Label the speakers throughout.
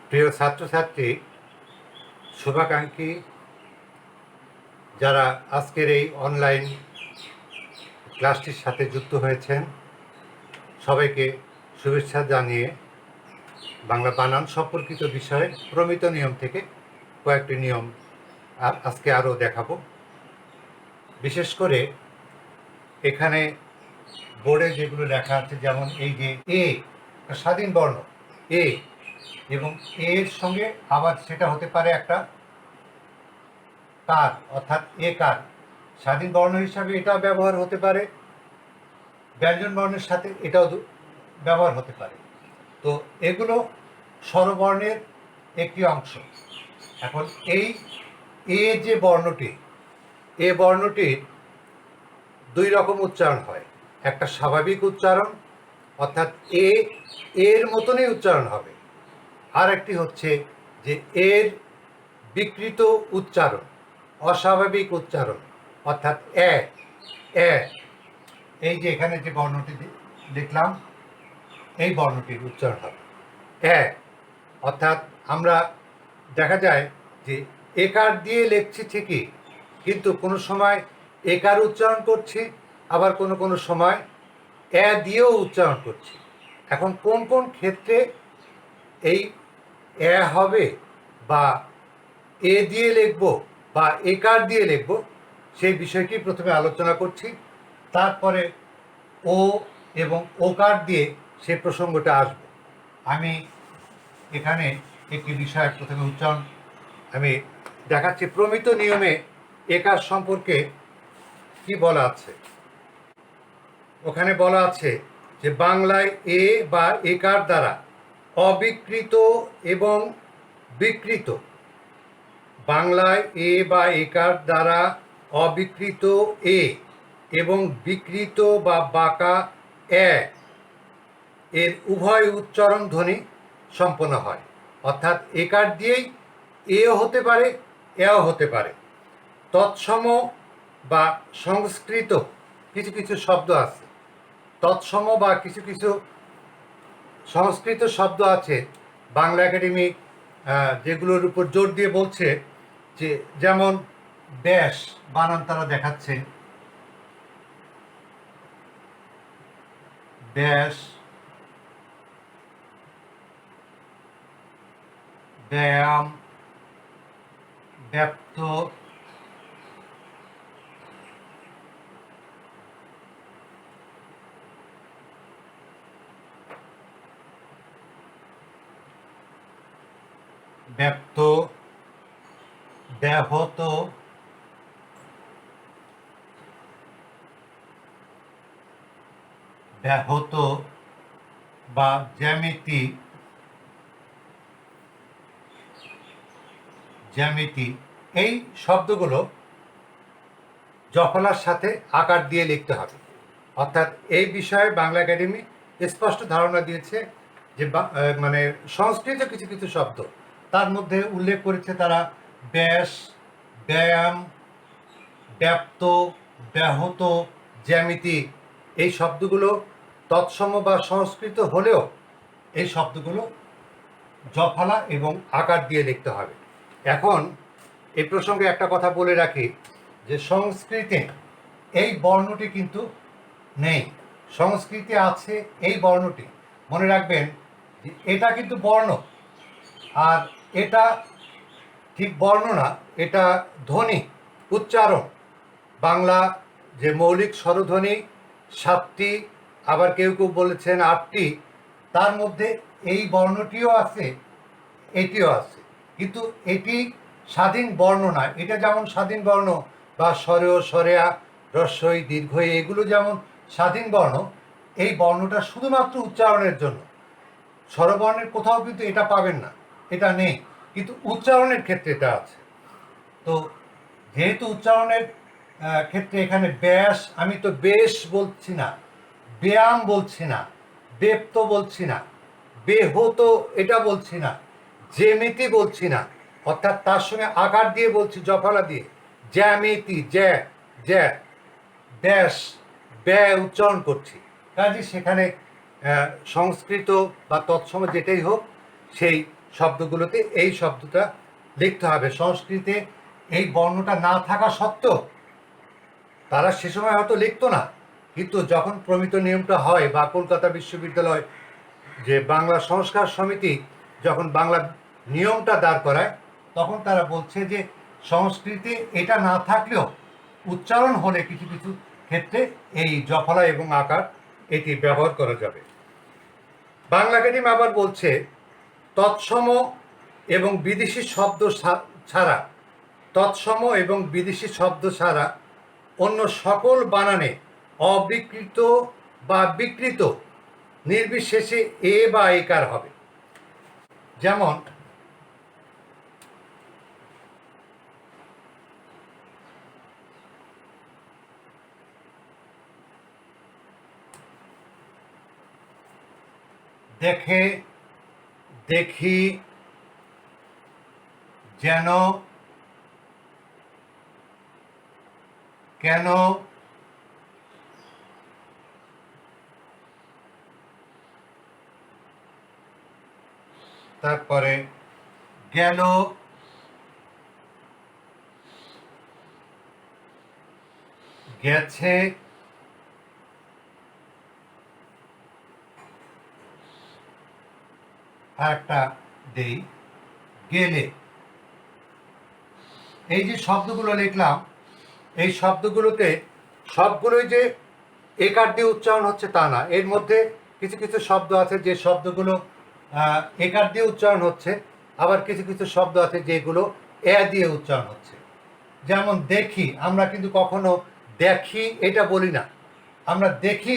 Speaker 1: প্রিয় ছাত্রছাত্রী, শুভাকাঙ্ক্ষী যারা আজকের এই অনলাইন ক্লাসটির সাথে যুক্ত হয়েছেন, সবাইকে শুভেচ্ছা জানিয়ে বাংলা বানান সম্পর্কিত বিষয়ে প্রমিত নিয়ম থেকে কয়েকটি নিয়ম আজকে আরও দেখাবো। বিশেষ করে এখানে বোর্ডে যেগুলো লেখা আছে, যেমন এই যে এ স্বাধীন বর্ণ এ, এবং এর সঙ্গে আবার সেটা হতে পারে একটা কার, অর্থাৎ এ কার স্বাধীন বর্ণ হিসাবে এটাও ব্যবহার হতে পারে, ব্যঞ্জন বর্ণের সাথে এটাও ব্যবহার হতে পারে। তো এগুলো স্বরবর্ণের একটি অংশ। এখন এই এ যে বর্ণটি, এ বর্ণটির দুই রকম উচ্চারণ হয়। একটা স্বাভাবিক উচ্চারণ, অর্থাৎ এর মতনই উচ্চারণ হবে। আর একটি হচ্ছে যে এর বিকৃত উচ্চারণ, অস্বাভাবিক উচ্চারণ, অর্থাৎ এ। এই যে এখানে যে বর্ণটি দেখলাম, এই বর্ণটির উচ্চারণ হবে এ। অর্থাৎ আমরা দেখা যায় যে একার দিয়ে লিখছি ঠিকই, কিন্তু কোনো সময় একার উচ্চারণ করছি, আবার কোনো কোনো সময় এ দিয়েও উচ্চারণ করছি। এখন কোন কোন ক্ষেত্রে এই এ হবে বা এ দিয়ে লিখব বা একার দিয়ে লিখব, সেই বিষয়টি প্রথমে আলোচনা করছি। তারপরে ও এবং ওকার দিয়ে সে প্রসঙ্গটা আসবে। আমি এখানে একটি বিষয় প্রথমে উচ্চারণ আমি দেখাচ্ছি। প্রমিত নিয়মে একার সম্পর্কে কি বলা আছে। ওখানে বলা আছে যে বাংলায় এ বা একার দ্বারা অবিকৃত এবং বিকৃত, বাংলায় এ বা একার দ্বারা অবিকৃত এ এবং বিকৃত বা বাঁকা এ এর উভয় উচ্চারণ ধ্বনি সম্পন্ন হয়। অর্থাৎ একার দিয়েই এও হতে পারে, এও হতে পারে। তৎসম বা সংস্কৃত কিছু কিছু শব্দ আছে, তৎসম বা কিছু কিছু সংস্কৃত শব্দ আছে বাংলা একাডেমি যেগুলোর উপর জোর দিয়ে বলছে, যে যেমন ব্যাস বানান তারা দেখাচ্ছে, ব্যাস, ব্যায়াম, ব্যাপ্ত, ব্যাপ্ত, ব্যাহত, ব্যাহত বা জ্যামিতি, জ্যামিতি, এই শব্দগুলো জফলার সাথে আকার দিয়ে লিখতে হবে। অর্থাৎ এই বিষয়ে বাংলা একাডেমি স্পষ্ট ধারণা দিয়েছে যে মানে সংস্কৃত কিছু কিছু শব্দ তার মধ্যে উল্লেখ করেছে তারা ব্যাস, ব্যায়াম, ব্যাপ্ত, ব্যাহত, জ্যামিতি, এই শব্দগুলো তৎসম বা সংস্কৃত হলেও এই শব্দগুলো জফলা এবং আকার দিয়ে লিখতে হবে। এখন এই প্রসঙ্গে একটা কথা বলে রাখি, যে সংস্কৃতে এই বর্ণটি কিন্তু নেই। সংস্কৃতে আছে এই বর্ণটি, মনে রাখবেন যে এটা কিন্তু বর্ণ, আর এটা ঠিক বর্ণ না, এটা ধ্বনি, উচ্চারণ। বাংলা যে মৌলিক স্বরধ্বনি 7টি, আবার কেউ কেউ বলেছেন 8টি, তার মধ্যে এই বর্ণটিও আছে, এটিও আছে, কিন্তু এটি স্বাধীন বর্ণ না। এটা যেমন স্বাধীন বর্ণ বা স্বরেয়, স্বরেয়া, হ্রস্বই, দীর্ঘই, এগুলো যেমন স্বাধীন বর্ণ, এই বর্ণটা শুধুমাত্র উচ্চারণের জন্য। স্বরবর্ণের কোথাও কিন্তু এটা পাবেন না, এটা নেই, কিন্তু উচ্চারণের ক্ষেত্রে এটা আছে। তো যেহেতু উচ্চারণের ক্ষেত্রে এখানে ব্যাস, আমি তো বেশ বলছি না, ব্যায়াম বলছি না, বেপ্ত বলছি না, বেহত এটা বলছি না, জ্যামিতি বলছি না, অর্থাৎ তার সঙ্গে আকার দিয়ে বলছি, জফলা দিয়ে, জ্যামিতি, জ্যা, ব্যাস, ব্যয় উচ্চারণ করছি। কাজে সেখানে সংস্কৃত বা তৎসম যেটাই হোক, সেই শব্দগুলোতে এই শব্দটা লিখতে হবে। সংস্কৃতে এই বর্ণটা না থাকা সত্ত্বেও তারা সে সময় হয়তো লিখতো না, কিন্তু যখন প্রমিত নিয়মটা হয় বা কলকাতা বিশ্ববিদ্যালয় যে বাংলা সংস্কার সমিতি যখন বাংলা নিয়মটা দাঁড় করায়, তখন তারা বলছে যে সংস্কৃতে এটা না থাকলেও উচ্চারণ হলে কিছু কিছু ক্ষেত্রে এই জফলা এবং আকার এটি ব্যবহার করা যাবে। বাংলা একাডেমি আবার বলছে তৎসম এবং বিদেশি শব্দ ছাড়া তৎসম এবং বিদেশি শব্দ ছাড়া অন্য সকল বানানে অবিকৃত বা বিকৃত নির্বিশেষে এ বা একার হবে। যেমন দেখে, দেখি, যেন, কেন, তারপরে গেল, গেছে, আর একটা দেই গেলে। এই যে শব্দগুলো লিখলাম, এই শব্দগুলোতে সবগুলোই যে একার দিয়ে উচ্চারণ হচ্ছে তা না, এর মধ্যে কিছু কিছু শব্দ আছে যে শব্দগুলো একার দিয়ে উচ্চারণ হচ্ছে, আবার কিছু কিছু শব্দ আছে যেগুলো এ দিয়ে উচ্চারণ হচ্ছে। যেমন দেখি, আমরা কিন্তু কখনো দেখি এটা বলি না, আমরা দেখি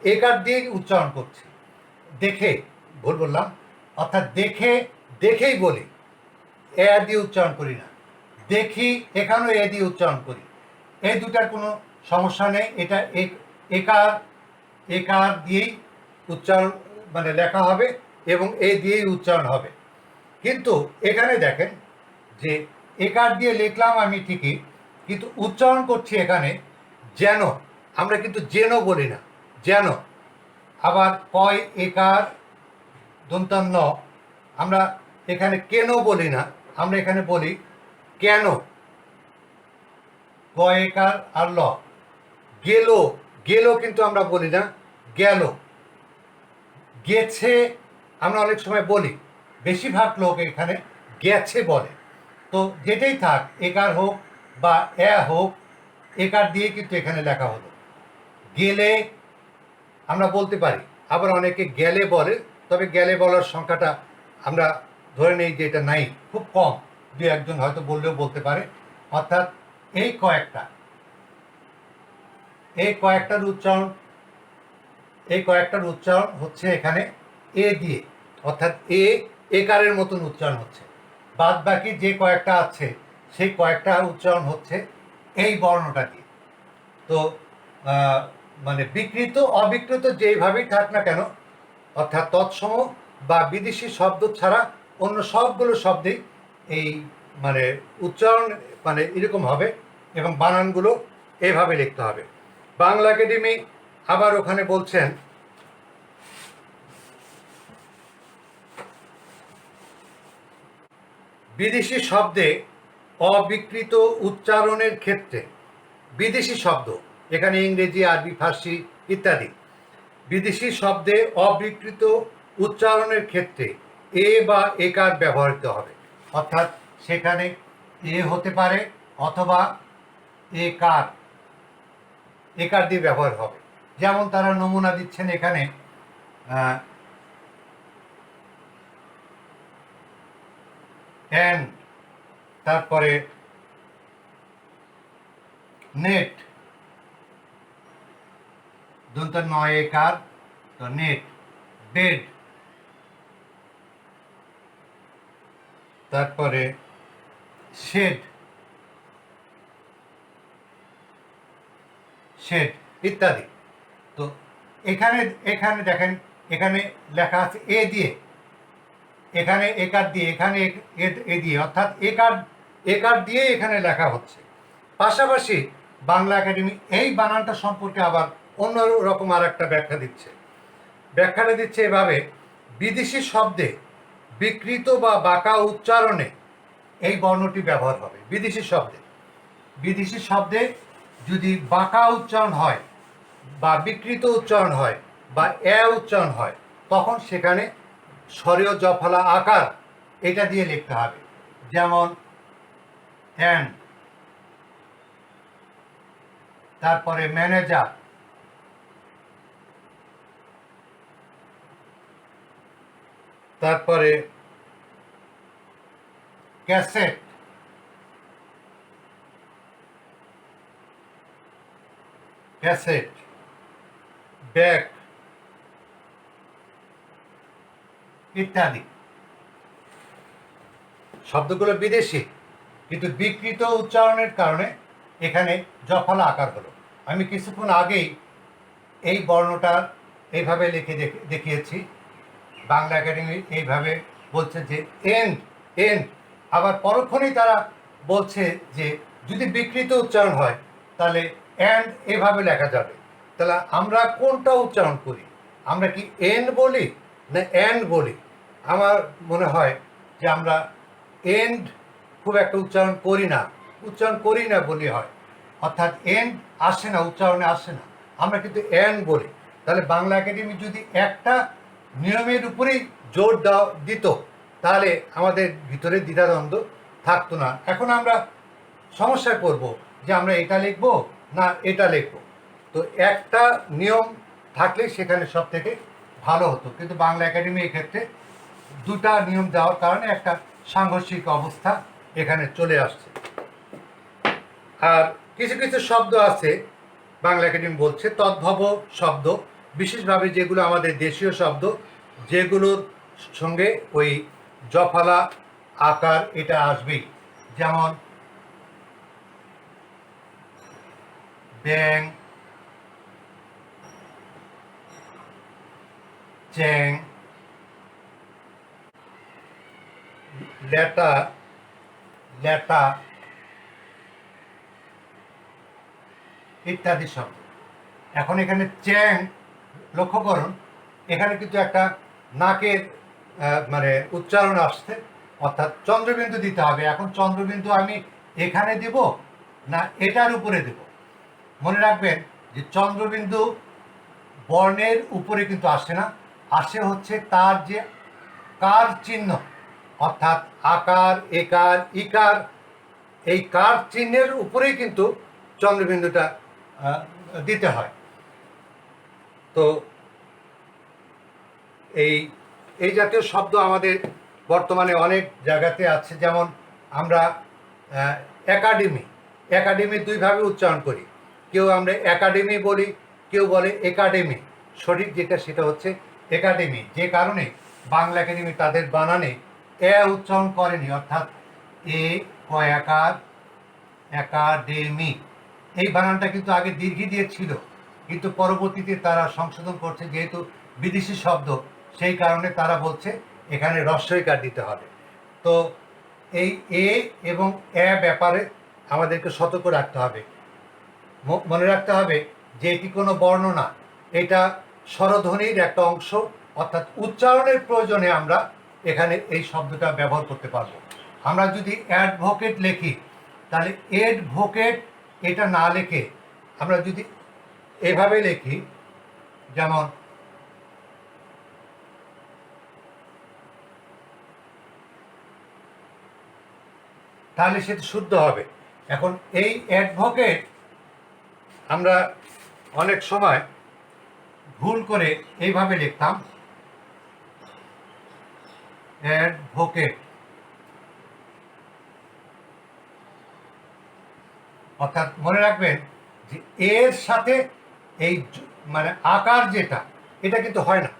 Speaker 1: একার দিয়ে উচ্চারণ করছি। দেখে, ভুল বললাম, অর্থাৎ দেখে দেখেই বলি, এ দিয়ে উচ্চারণ করি না। দেখি এখানেও এ দিয়ে উচ্চারণ করি, এই দুটার কোনো সমস্যা নেই। এটা একার একার দিয়েই উচ্চারণ মানে লেখা হবে এবং এ দিয়েই উচ্চারণ হবে। কিন্তু এখানে দেখেন যে একার দিয়ে লিখলাম আমি ঠিকই, কিন্তু উচ্চারণ করছি এখানে যেন, আমরা কিন্তু যেন বলি না, যেন। আবার কয় একার দন্তান্ন, আমরা এখানে কেন বলি না, আমরা এখানে বলি কেন। কয়েকার আর ল, গেল, গেল কিন্তু আমরা বলি না, গেল। গেছে আমরা অনেক সময় বলি, বেশিরভাগ লোক এখানে গেছে বলে। তো যেটাই থাক, একার হোক বা এ হোক, একার দিয়ে কিন্তু এখানে লেখা হলো। গেলে আমরা বলতে পারি, আবার অনেকে গেলে বলে, তবে গেলে বলার সংখ্যাটা আমরা ধরে নেই যে এটা নাই, খুব কম, দু একজন হয়তো বললেও বলতে পারে। অর্থাৎ এই কয়েকটার উচ্চারণ, এই কয়েকটার উচ্চারণ হচ্ছে এখানে এ দিয়ে, অর্থাৎ একারের মতন উচ্চারণ হচ্ছে। বাদ বাকি যে কয়েকটা আছে সেই কয়েকটা উচ্চারণ হচ্ছে এই বর্ণটা দিয়ে। তো মানে বিকৃত অবিকৃত যেইভাবেই থাক না কেন, অর্থাৎ তৎসম বা বিদেশি শব্দ ছাড়া অন্য সবগুলো শব্দেই এই মানে উচ্চারণ মানে এরকম হবে এবং বানানগুলো এইভাবে লিখতে হবে। বাংলা একাডেমি আবার ওখানে বলছেন বিদেশি শব্দে অবিকৃত উচ্চারণের ক্ষেত্রে, বিদেশি শব্দ এখানে ইংরেজি, আরবি, ফার্সি ইত্যাদি, বিদেশি শব্দে অবিকৃত উচ্চারণের ক্ষেত্রে এ বা একার ব্যবহৃত হবে। অর্থাৎ সেখানে এ হতে পারে অথবা একার, একার দিয়ে ব্যবহার হবে। যেমন তারা নমুনা দিচ্ছেন এখানে, তারপরে নেট, দন্ত নয় একার, তো নেট। বেড, তারপরে শেড, শেড ইত্যাদি। তো এখানে এখানে দেখেন, এখানে লেখা আছে এ দিয়ে, এখানে একার দিয়ে, এখানে এ দিয়ে, অর্থাৎ একার একার দিয়ে এখানে লেখা হচ্ছে। পাশাপাশি বাংলা একাডেমি এই বানানটা সম্পর্কে আবার অন্য রকম আর একটা ব্যাখ্যা দিচ্ছে। ব্যাখ্যাটা দিচ্ছে এভাবে, বিদেশি শব্দে বিকৃত বা বাঁকা উচ্চারণে এই বর্ণটি ব্যবহার হবে। বিদেশি শব্দে যদি বাঁকা উচ্চারণ হয় বা বিকৃত উচ্চারণ হয় বা উচ্চারণ হয়, তখন সেখানে স্বরীয় জফলা আকার এটা দিয়ে লিখতে হবে। যেমন অ্যান্ড, তারপরে ম্যানেজার, তারপরে ক্যাসেট, ব্যাগ ইত্যাদি। শব্দগুলো বিদেশি, কিন্তু বিকৃত উচ্চারণের কারণে এখানে জফলা আকার হলো। আমি কিছুক্ষণ আগেই এই বর্ণটা এইভাবে লিখে দেখিয়েছি। বাংলা একাডেমি এইভাবে বলছে যে এন্ড এন্ড, আবার পরক্ষণেই তারা বলছে যে যদি বিকৃত উচ্চারণ হয় তাহলে অ্যান্ড এভাবে লেখা যাবে। তাহলে আমরা কোনটা উচ্চারণ করি? আমরা কি এন্ড বলি না অ্যান্ড বলি? আমার মনে হয় যে আমরা এন্ড খুব একটা উচ্চারণ করি না বলি হয়, অর্থাৎ এন্ড আসে না, উচ্চারণে আসে না, আমরা কিন্তু অ্যান্ড বলি। তাহলে বাংলা একাডেমি যদি একটা নিয়মের উপরেই জোর দিত, তাহলে আমাদের ভিতরে দ্বিধাদ্বন্দ্ব থাকতো না। এখন আমরা সমস্যায় পড়ব যে আমরা এটা লিখবো না এটা লিখবো। তো একটা নিয়ম থাকলে সেখানে সব থেকে ভালো হতো, কিন্তু বাংলা একাডেমি এক্ষেত্রে দুটা নিয়ম দেওয়ার কারণে একটা সাংঘর্ষিক অবস্থা এখানে চলে আসছে। আর কিছু কিছু শব্দ আছে, বাংলা একাডেমি বলছে তদ্ভব শব্দ, বিশেষভাবে যেগুলো আমাদের দেশীয় শব্দ, যেগুলোর সঙ্গে ওই জফলা আকার এটা আসবেই। যেমন ব্যাং, চ্যাং, ল্যাটা ইত্যাদি শব্দ। এখন এখানে চ্যাং লক্ষ্য করুন, এখানে কিন্তু একটা নাকের মানে উচ্চারণ আসছে, অর্থাৎ চন্দ্রবিন্দু দিতে হবে। এখন চন্দ্রবিন্দু আমি এখানে দেব না এটার উপরে দেব? মনে রাখবেন যে চন্দ্রবিন্দু বর্ণের উপরে কিন্তু আসে না, আসে হচ্ছে তার যে কার চিহ্ন, অর্থাৎ আকার, একার, ইকার, এই কার চিহ্নের উপরেই কিন্তু চন্দ্রবিন্দুটা দিতে হয়। তো এই জাতীয় শব্দ আমাদের বর্তমানে অনেক জায়গাতে আছে। যেমন আমরা একাডেমি দুইভাবে উচ্চারণ করি, কেউ আমরা একাডেমি বলি, কেউ বলে একাডেমি। সঠিক যেটা সেটা হচ্ছে একাডেমি, যে কারণে বাংলা একাডেমি তাদের বানানে উচ্চারণ করেনি, অর্থাৎ এ কয়াকার একাডেমি, এই বানানটা কিন্তু আগে দীর্ঘি দিয়ে ছিল, কিন্তু পরবর্তীতে তারা সংশোধন করছে, যেহেতু বিদেশি শব্দ সেই কারণে তারা বলছে এখানে হ্রস্বইকার দিতে হবে। তো এই এ এবং ব্যাপারে আমাদেরকে সতর্ক রাখতে হবে। মনে রাখতে হবে যে এটি কোনো বর্ণ না, এটা স্বরধ্বনির একটা অংশ, অর্থাৎ উচ্চারণের প্রয়োজনে আমরা এখানে এই শব্দটা ব্যবহার করতে পারবো। আমরা যদি অ্যাডভোকেট লিখি, তাহলে এডভোকেট এটা না লিখে আমরা যদি এভাবে লিখি, যেমন তাহলে সেটা শুদ্ধ হবে। এখন এই অ্যাডভোকেট আমরা অনেক সময় ভুল করে এইভাবে লিখতাম, অ্যাডভোকেট, অর্থাৎ মনে রাখবেন যে এর সাথে এই মানে আকার যেটা, এটা কিন্তু হয় না।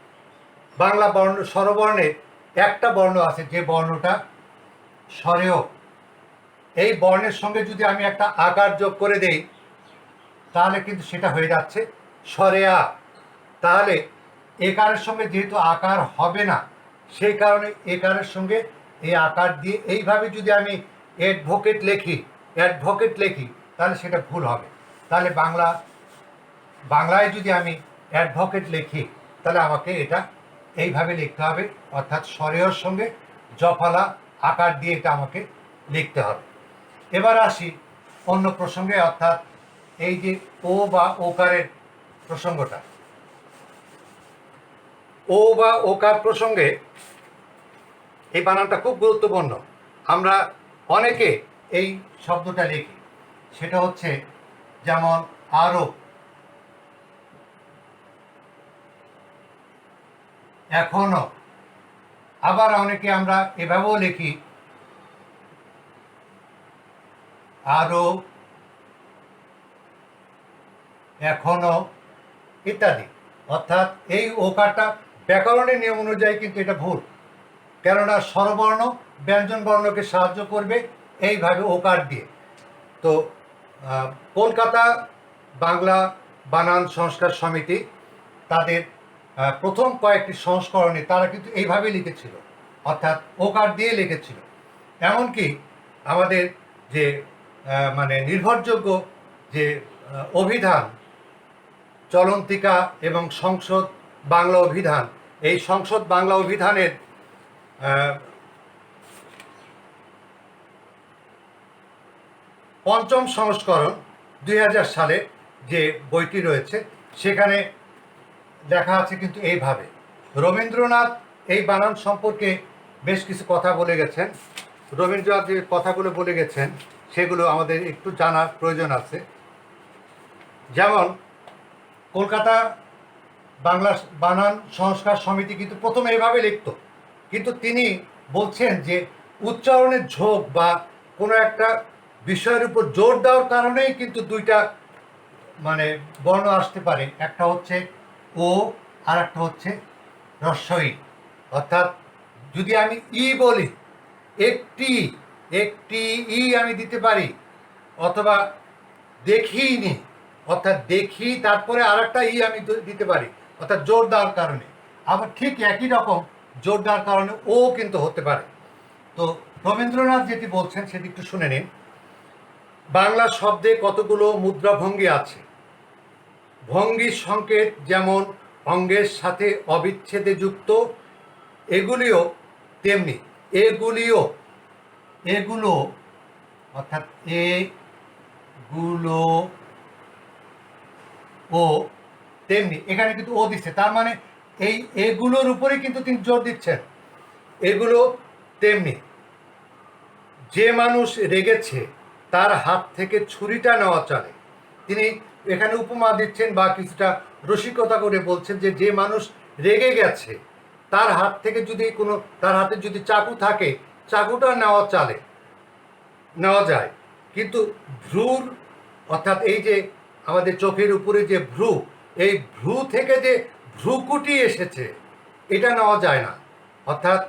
Speaker 1: বাংলা বর্ণ স্বরবর্ণের একটা বর্ণ আছে যে বর্ণটা স্বরেয়, এই বর্ণের সঙ্গে যদি আমি একটা আকার যোগ করে দেই তাহলে কিন্তু সেটা হয়ে যাচ্ছে স্বরেয়া। তাহলে একারের সঙ্গে যেহেতু আকার হবে না, সেই কারণে একারের সঙ্গে এই আকার দিয়ে এইভাবে যদি আমি অ্যাডভোকেট লিখি তাহলে সেটা ভুল হবে। তাহলে বাংলায় যদি আমি অ্যাডভোকেট লিখি তাহলে আমাকে এটা এইভাবে লিখতে হবে, অর্থাৎ স্বরেয়র সঙ্গে জফলা আকার দিয়ে এটা আমাকে লিখতে হবে। এবার আসি অন্য প্রসঙ্গে, অর্থাৎ এই যে ও বা ওকারের প্রসঙ্গটা। ও বা ওকার প্রসঙ্গে এই বানানটা খুব গুরুত্বপূর্ণ। আমরা অনেকে এই শব্দটা লিখি, সেটা হচ্ছে যেমন আরো, এখনো। আবার অনেকে আমরা এভাবেও লিখি আরো, এখনো ইত্যাদি। অর্থাৎ এই ওকারটা ব্যাকরণের নিয়ম অনুযায়ী কিন্তু এটা ভুল, কেননা স্বরবর্ণ ব্যঞ্জন বর্ণকে সাহায্য করবে এইভাবে ওকার দিয়ে। তো কলকাতা বাংলা বানান সংস্কার সমিতি তাদের প্রথম কয়েকটি সংস্করণে তারা কিন্তু এইভাবে লিখেছিল, অর্থাৎ ওকার দিয়ে লিখেছিল। এমনকি আমাদের যে মানে নির্ভরযোগ্য যে অভিধান চলন্তিকা এবং সংসদ বাংলা অভিধান, এই সংসদ বাংলা অভিধানের পঞ্চম সংস্করণ 2000 সালে যে বইটি রয়েছে সেখানে লেখা আছে কিন্তু এইভাবে। রবীন্দ্রনাথ এই বানান সম্পর্কে বেশ কিছু কথা বলে গেছেন। রবীন্দ্রনাথ যে কথাগুলো বলে গেছেন সেগুলো আমাদের একটু জানার প্রয়োজন আছে। যেমন কলকাতা বাংলা বানান সংস্কার সমিতি কিন্তু প্রথমে এভাবে লিখত, কিন্তু তিনি বলছেন যে উচ্চারণের ঝোঁক বা কোনো একটা বিষয়ের উপর জোর দেওয়ার কারণেই কিন্তু দুইটা মানে বর্ণ আসতে পারে, একটা হচ্ছে ও আর একটা হচ্ছে রস্বই। অর্থাৎ যদি আমি ই বলি, একটি একটি ই আমি দিতে পারি, অথবা দেখিনি, অর্থাৎ দেখি তারপরে আর একটা ই আমি দিতে পারি, অর্থাৎ জোর দেওয়ার কারণে। আবার ঠিক একই রকম জোর দেওয়ার কারণে ও কিন্তু হতে পারে। তো রবীন্দ্রনাথ যেটি বলছেন সেটি একটু শুনে নিন। বাংলা শব্দে কতগুলো মুদ্রা ভঙ্গি আছে। ভঙ্গির সংকেত যেমন অঙ্গের সাথে অবিচ্ছেদে যুক্ত, এগুলিও তেমনি। এগুলো অর্থাৎ এগুলো ও তেমনি, এখানে কিন্তু ও দিচ্ছে, তার মানে এই এগুলোর উপরে কিন্তু তিনি জোর দিচ্ছেন। এগুলো তেমনি। যে মানুষ রেগেছে তার হাত থেকে ছুরিটা নেওয়া চলে। তিনি এখানে উপমা দিচ্ছেন বা কিছুটা রসিকতা করে বলছেন যে যে মানুষ রেগে গেছে তার হাত থেকে যদি কোনো, তার হাতে যদি চাকু থাকে চাকুটা নেওয়া যায়, কিন্তু ভ্রুর, অর্থাৎ এই যে আমাদের চোখের উপরে যে ভ্রু, এই ভ্রু থেকে যে ভ্রুকুটি এসেছে এটা নেওয়া যায় না। অর্থাৎ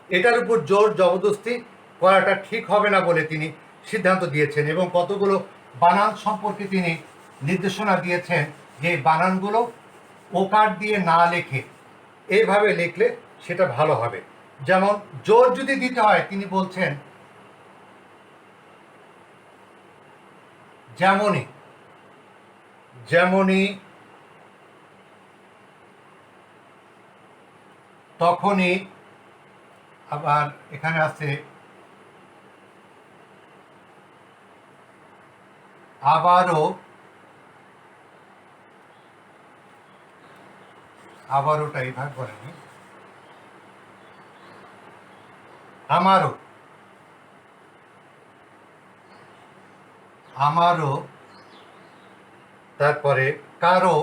Speaker 1: এটার উপর জোর জবরদস্তি করাটা ঠিক হবে না বলে তিনি সিদ্ধান্ত দিয়েছেন, এবং কতগুলো বানান সম্পর্কে তিনি নির্দেশনা দিয়েছেন যে বানানগুলো ওকার দিয়ে না লেখে এইভাবে লিখলে সেটা ভালো হবে। যেমন জোর যদি দিতে হয় তিনি বলছেন যেমনই, যেমনই, তখনই। আবার এখানে আছে আবারও, আবারওটা এইভাবে বলেনি, আমারও, আমারও, তারপরে কারো,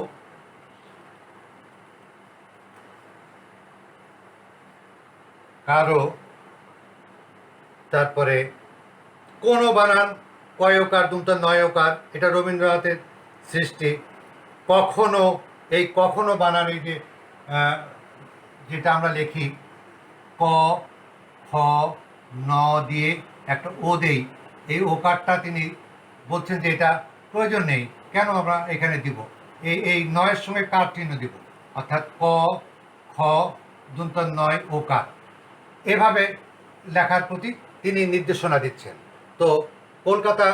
Speaker 1: কারো, তারপরে কোনো বানান কয়কার দুমটা নয়কার, এটা রবীন্দ্রনাথের সৃষ্টি। কখনো, এই কখনো বানান, এই যে যেটা আমরা লিখি ক খ ন দিয়ে একটা ও দেই, এই ওকারটা তিনি বলছেন যে এটা প্রয়োজন নেই, কেন আমরা এখানে দিব, এই নয়ের সঙ্গে কার চিহ্ন দিব, অর্থাৎ ক খ দুন্ত নয় ওকার, এভাবে লেখার প্রতি তিনি নির্দেশনা দিচ্ছেন। তো কলকাতা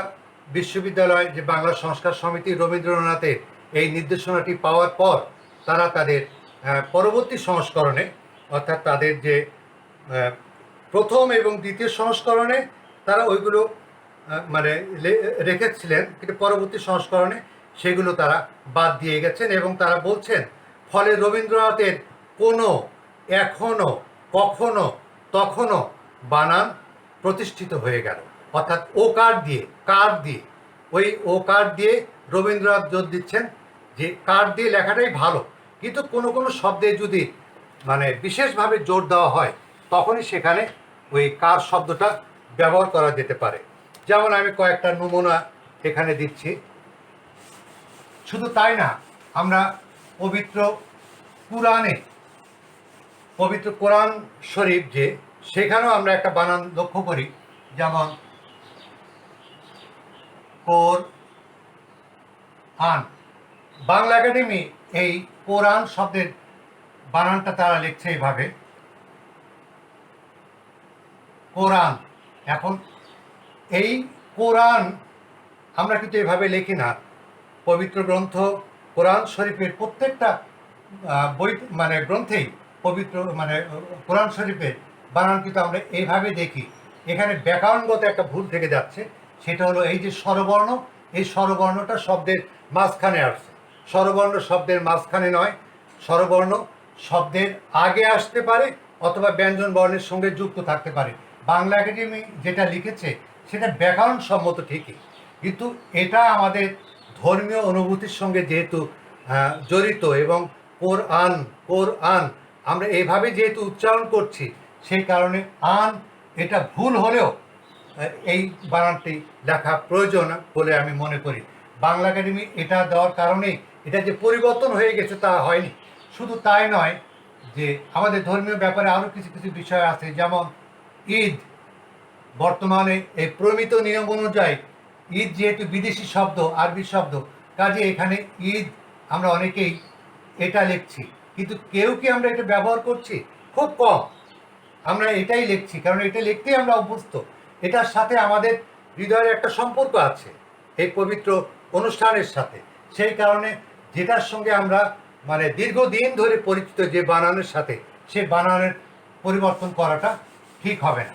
Speaker 1: বিশ্ববিদ্যালয় যে বাংলা সংস্কার সমিতি রবীন্দ্রনাথের এই নির্দেশনাটি পাওয়ার পর তারা তাদের পরবর্তী সংস্করণে, অর্থাৎ তাদের যে প্রথম এবং দ্বিতীয় সংস্করণে তারা ওইগুলো মানে রেখেছিলেন, কিন্তু পরবর্তী সংস্করণে সেগুলো তারা বাদ দিয়ে গেছেন এবং তারা বলছেন ফলে রবীন্দ্রনাথের কোনো, এখনো, কখনো, তখনও বানান প্রতিষ্ঠিত হয়ে গেল। অর্থাৎ ও কার দিয়ে ওই ও কার দিয়ে রবীন্দ্রনাথ জোর দিচ্ছেন যে কার দিয়ে লেখাটাই ভালো, কিন্তু কোনো কোনো শব্দে যদি মানে বিশেষভাবে জোর দেওয়া হয় তখনই সেখানে ওই কার শব্দটা ব্যবহার করা যেতে পারে। যেমন আমি কয়েকটা নমুনা এখানে দিচ্ছি। শুধু তাই না, আমরা পবিত্র কোরআন শরীফ যে, সেখানেও আমরা একটা বানান লক্ষ্য করি, যেমন কোরআন। বাংলা একাডেমি এই কোরআন শব্দের বানানটা তারা লিখছে এইভাবে, কোরআন। এখন এই কোরআন আমরা কিন্তু এভাবে লিখি না। পবিত্র গ্রন্থ কোরআন শরীফের প্রত্যেকটা বই মানে গ্রন্থেই পবিত্র মানে কোরআন শরীফের বানান কিন্তু আমরা এইভাবে দেখি। এখানে ব্যাকরণগত একটা ভুল থেকে যাচ্ছে, সেটা হলো এই যে স্বরবর্ণ, এই স্বরবর্ণটা শব্দের মাঝখানে আসছে। স্বরবর্ণ শব্দের মাঝখানে নয়, স্বরবর্ণ শব্দের আগে আসতে পারে অথবা ব্যঞ্জন বর্ণের সঙ্গে যুক্ত থাকতে পারে। বাংলা একাডেমি যেটা লিখেছে সেটা ব্যাকরণ সম্মত ঠিকই, কিন্তু এটা আমাদের ধর্মীয় অনুভূতির সঙ্গে যেহেতু জড়িত এবং কোরআন আমরা এইভাবে যেহেতু উচ্চারণ করছি, সেই কারণে এটা ভুল হলেও এই বানানটি লেখা প্রয়োজন বলে আমি মনে করি। বাংলা একাডেমি এটা দেওয়ার কারণে এটা যে পরিবর্তন হয়ে গেছে তা হয়নি। শুধু তাই নয়, যে আমাদের ধর্মীয় ব্যাপারে আরও কিছু কিছু বিষয় আছে, যেমন ঈদ। বর্তমানে এই প্রমিত নিয়ম অনুযায়ী ঈদ যেহেতু বিদেশি শব্দ, আরবি শব্দ, কাজে এখানে ঈদ আমরা অনেকেই এটা লিখছি, কিন্তু কেউ কি আমরা এটা ব্যবহার করছি? খুব কম। আমরা এটাই লিখছি কারণ এটা লিখতেই আমরা অভ্যস্ত। এটার সাথে আমাদের হৃদয়ের একটা সম্পর্ক আছে এই পবিত্র অনুষ্ঠানের সাথে। সেই কারণে যেটার সঙ্গে আমরা মানে দীর্ঘদিন ধরে পরিচিত, যে বানানের সাথে, সেই বানানের পরিবর্তন করাটা ঠিক হবে না।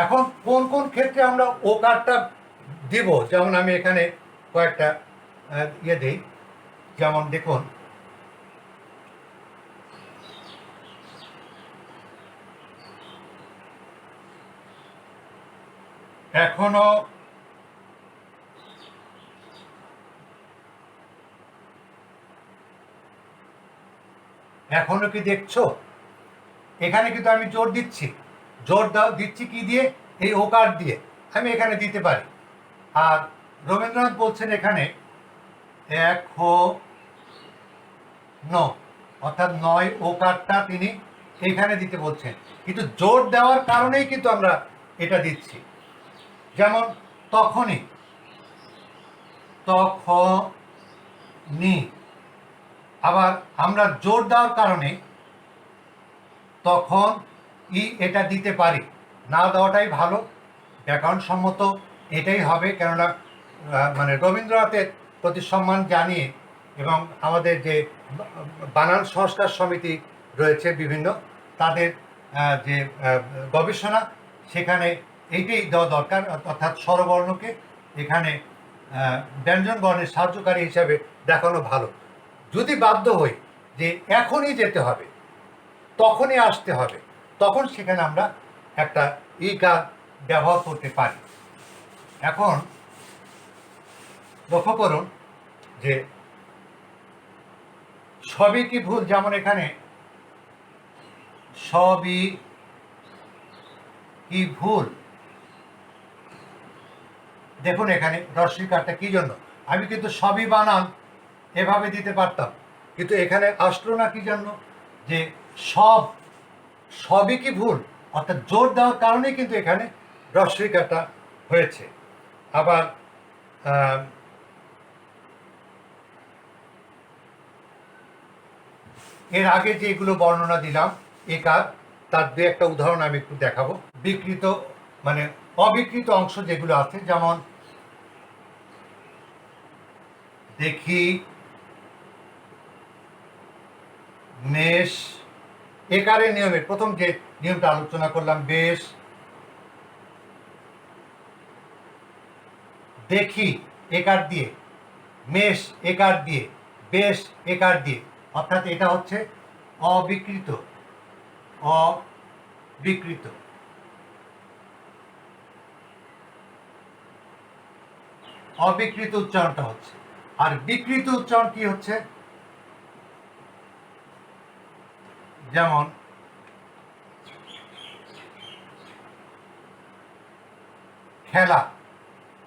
Speaker 1: এখন কোন কোন ক্ষেত্রে আমরা ওকারটা দিব, যেমন আমি এখানে কয়েকটা দিই। যেমন দেখুন, এখনো কি দেখছো? এখানে কিন্তু আমি জোর দিচ্ছি, দিচ্ছি কি দিয়ে? এই ওকার দিয়ে আমি এখানে দিতে পারি। আর রবীন্দ্রনাথ বলছেন এখানে এখনো, অর্থাৎ নয় ওকারটা তিনি এখানে দিতে বলছেন, কিন্তু জোর দেওয়ার কারণেই কিন্তু আমরা এটা দিচ্ছি। যেমন তখনই, আবার আমরা জোর দেওয়ার কারণে তখন এটা দিতে পারি। না দেওয়াটাই ভালো, ব্যাকরণসম্মত এটাই হবে। কেননা মানে রবীন্দ্রনাথের প্রতি সম্মান জানিয়ে এবং আমাদের যে বানান সংস্কার সমিতি রয়েছে বিভিন্ন, তাদের যে গবেষণা, সেখানে এইটাই দেওয়া দরকার। অর্থাৎ স্বরবর্ণকে এখানে ব্যঞ্জন বর্ণের সাহায্যকারী হিসাবে দেখানো ভালো। যদি বাধ্য হই যে এখনই যেতে হবে, তখনই আসতে হবে, তখন সেখানে আমরা একটা ইকার ব্যবহার করতে পারি। এখন লক্ষ্য করুন যে সবই কি ভুল, যেমন এখানে সবই কি ভুল। দেখুন এখানে রস্বীকারটা কি জন্য? আমি কিন্তু সবই বানান এভাবে দিতে পারতাম, কিন্তু এখানে আসলো না কি জন্য? যে সবই কি ভুল, অর্থাৎ জোর দেওয়ার কারণেই কিন্তু এখানে রস্বীকারটা হয়েছে। আবার এর আগে যেগুলো বর্ণনা দিলাম একার, তার দু একটা উদাহরণ আমি একটু দেখাবো। বিকৃত মানে অবিকৃত অংশ যেগুলো আছে, যেমন দেখি, মেষ। একারের নিয়মে প্রথম যে নিয়মটা আলোচনা করলাম, বেশ, দেখি একার দিয়ে, মেষ একার দিয়ে, বেশ একার দিয়ে, অর্থাৎ এটা হচ্ছে অবিকৃত, অবিকৃত। অবিকৃত উচ্চারণটা হচ্ছে। আর বিকৃত উচ্চারণ কি হচ্ছে? যেমন খেলা,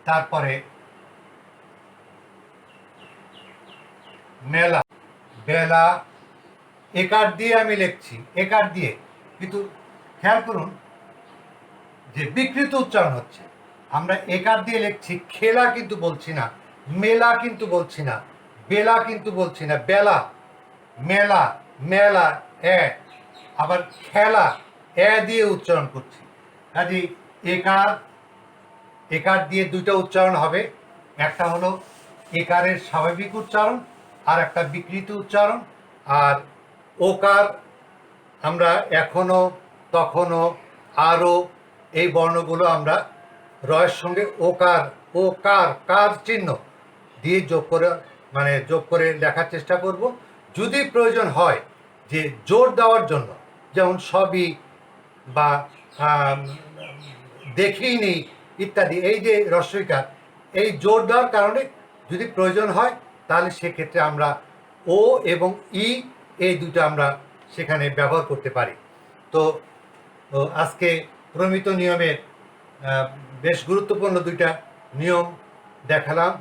Speaker 1: তারপরে মেলা, বেলা, একার দিয়ে আমি লিখছি, একার দিয়ে, কিন্তু খেয়াল করুন যে বিকৃত উচ্চারণ হচ্ছে। আমরা একার দিয়ে লিখছি, খেলা কিন্তু বলছি না, মেলা কিন্তু বলছি না, বেলা কিন্তু বলছি না, বেলা, মেলা, মেলা, এ, আবার খেলা, এ দিয়ে উচ্চারণ করছি। কাজে একার, একার দিয়ে দুইটা উচ্চারণ হবে, একটা হলো একারের স্বাভাবিক উচ্চারণ, আর একটা বিকৃত উচ্চারণ। আর ওকার আমরা এখনো, তখনো, আরও, এই বর্ণগুলো আমরা রয়ের সঙ্গে ওকার, ও কার, কার চিহ্ন দিয়ে যোগ করে, মানে যোগ করে লেখার চেষ্টা করব। যদি প্রয়োজন হয় যে জোর দেওয়ার জন্য, যেমন সবই বা দেখেই নেই ইত্যাদি, এই যে রস্বইকার, এই জোর দেওয়ার কারণে যদি প্রয়োজন হয় তাহলে সেক্ষেত্রে আমরা ও এবং ই, এই দুটো আমরা সেখানে ব্যবহার করতে পারি। তো আজকে প্রমিত নিয়মের বেশ গুরুত্বপূর্ণ দুইটা নিয়ম দেখালাম।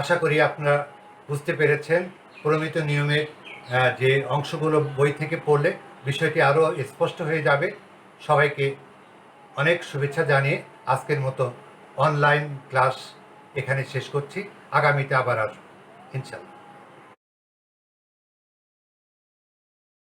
Speaker 1: আশা করি আপনারা বুঝতে পেরেছেন। প্রমিত নিয়মের যে অংশগুলো বই থেকে পড়লে বিষয়টি আরও স্পষ্ট হয়ে যাবে। সবাইকে অনেক শুভেচ্ছা জানিয়ে আজকের মতো অনলাইন ক্লাস এখানে শেষ করছি। আগামীতে আবার আসবো ইনশাল্লাহ।